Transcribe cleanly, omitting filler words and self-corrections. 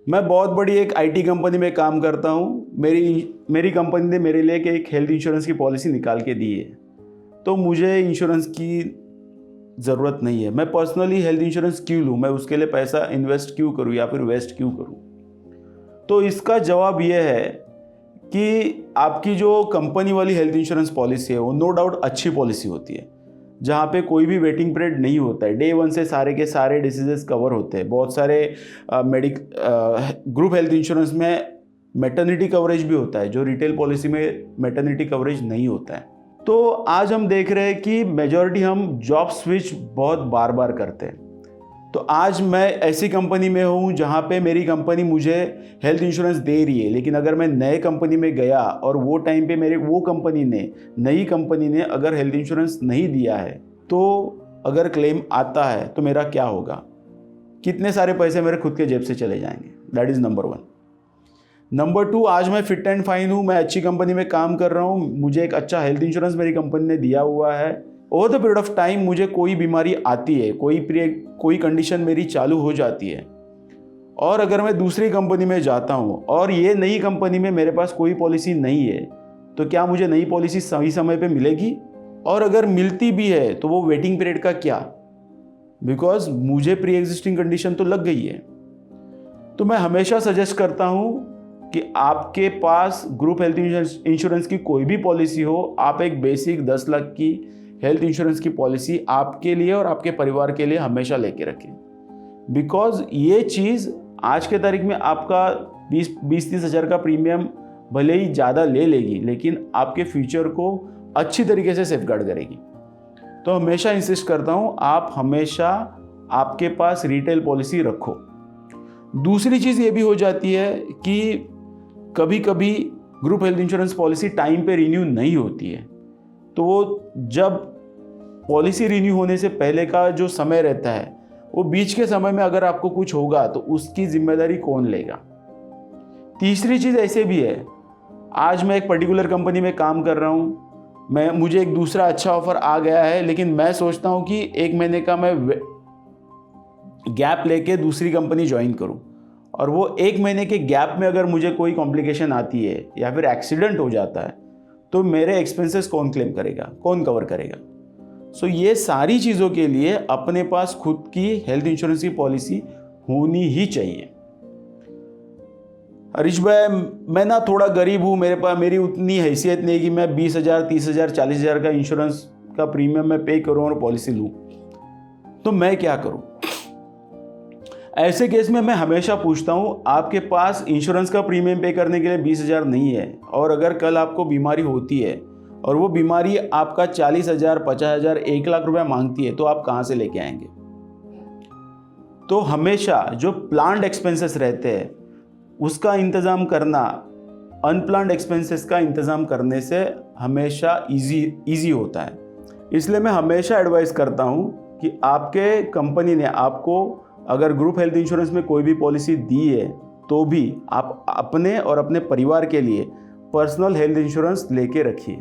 मैं बहुत बड़ी एक आईटी कंपनी में काम करता हूँ। मेरी कंपनी ने मेरे लिए एक हेल्थ इंश्योरेंस की पॉलिसी निकाल के दी है, तो मुझे इंश्योरेंस की ज़रूरत नहीं है। मैं पर्सनली हेल्थ इंश्योरेंस क्यों लूँ, मैं उसके लिए पैसा इन्वेस्ट क्यों करूँ या फिर वेस्ट क्यों करूँ? तो इसका जवाब ये है कि आपकी जो कंपनी वाली हेल्थ इंश्योरेंस पॉलिसी है वो नो डाउट अच्छी पॉलिसी होती है, जहाँ पे कोई भी वेटिंग पीरियड नहीं होता है। डे वन से सारे के सारे डिसीजेस कवर होते हैं। बहुत सारे ग्रुप हेल्थ इंश्योरेंस में मैटरनिटी कवरेज भी होता है, जो रिटेल पॉलिसी में मैटरनिटी कवरेज नहीं होता है। तो आज हम देख रहे हैं कि मेजॉरिटी हम जॉब स्विच बहुत बार बार करते हैं। तो आज मैं ऐसी कंपनी में हूँ जहाँ पे मेरी कंपनी मुझे हेल्थ इंश्योरेंस दे रही है, लेकिन अगर मैं नए कंपनी में गया और वो टाइम पे नई कंपनी ने अगर हेल्थ इंश्योरेंस नहीं दिया है, तो अगर क्लेम आता है तो मेरा क्या होगा? कितने सारे पैसे मेरे खुद के जेब से चले जाएंगे? That is number 1। नंबर 2, आज मैं फिट एंड फाइन हूँ, मैं अच्छी कंपनी में काम कर रहा हूँ, मुझे एक अच्छा हेल्थ इंश्योरेंस मेरी कंपनी ने दिया हुआ है। Over the period of time मुझे कोई बीमारी आती है, कोई कंडीशन मेरी चालू हो जाती है, और अगर मैं दूसरी कंपनी में जाता हूँ और ये नई कंपनी में मेरे पास कोई पॉलिसी नहीं है, तो क्या मुझे नई पॉलिसी सही समय पे मिलेगी? और अगर मिलती भी है तो वो वेटिंग पीरियड का क्या? बिकॉज मुझे प्री एग्जिस्टिंग कंडीशन तो लग गई है। तो मैं हमेशा सजेस्ट करता हूँ कि आपके पास ग्रुप हेल्थ इंश्योरेंस की कोई भी पॉलिसी हो, आप एक बेसिक 10 लाख की हेल्थ इंश्योरेंस की पॉलिसी आपके लिए और आपके परिवार के लिए हमेशा लेके रखें। बिकॉज ये चीज़ आज के तारीख में आपका 20-30 हज़ार का प्रीमियम भले ही ज़्यादा ले लेगी, लेकिन आपके फ्यूचर को अच्छी तरीके से सेफगार्ड करेगी। तो हमेशा इंसिस्ट करता हूँ, आप हमेशा आपके पास रिटेल पॉलिसी रखो। दूसरी चीज़ ये भी हो जाती है कि कभी कभी group health insurance policy time पे रिन्यू नहीं होती है, तो वो जब पॉलिसी रिन्यू होने से पहले का जो समय रहता है, वो बीच के समय में अगर आपको कुछ होगा तो उसकी जिम्मेदारी कौन लेगा? तीसरी चीज़ ऐसे भी है, आज मैं एक पर्टिकुलर कंपनी में काम कर रहा हूँ, मुझे एक दूसरा अच्छा ऑफर आ गया है, लेकिन मैं सोचता हूँ कि 1 महीने का मैं गैप लेके दूसरी कंपनी ज्वाइन करूँ, और वो 1 महीने के गैप में अगर मुझे कोई कॉम्प्लिकेशन आती है या फिर एक्सीडेंट हो जाता है, तो मेरे एक्सपेंसेस कौन क्लेम करेगा, कौन कवर करेगा? सो ये सारी चीज़ों के लिए अपने पास खुद की हेल्थ इंश्योरेंस की पॉलिसी होनी ही चाहिए। हरीश भाई, मैं ना थोड़ा गरीब हूँ, मेरी उतनी हैसियत नहीं कि मैं 20,000, 30,000, 40,000 का इंश्योरेंस का प्रीमियम मैं पे करूँ और पॉलिसी लूँ, तो मैं क्या करूँ? ऐसे केस में मैं हमेशा पूछता हूँ, आपके पास इंश्योरेंस का प्रीमियम पे करने के लिए 20,000 नहीं है, और अगर कल आपको बीमारी होती है और वो बीमारी आपका 40,000, 50,000, 1 लाख रुपया मांगती है, तो आप कहाँ से लेके आएंगे? तो हमेशा जो प्लान्ड एक्सपेंसेस रहते हैं उसका इंतज़ाम करना अनप्लान्ड एक्सपेंसेस का इंतज़ाम करने से हमेशा इजी होता है। इसलिए मैं हमेशा एडवाइस करता हूँ कि आपके कंपनी ने आपको अगर ग्रुप हेल्थ इंश्योरेंस में कोई भी पॉलिसी दी है, तो भी आप अपने और अपने परिवार के लिए पर्सनल हेल्थ इंश्योरेंस लेके रखिए।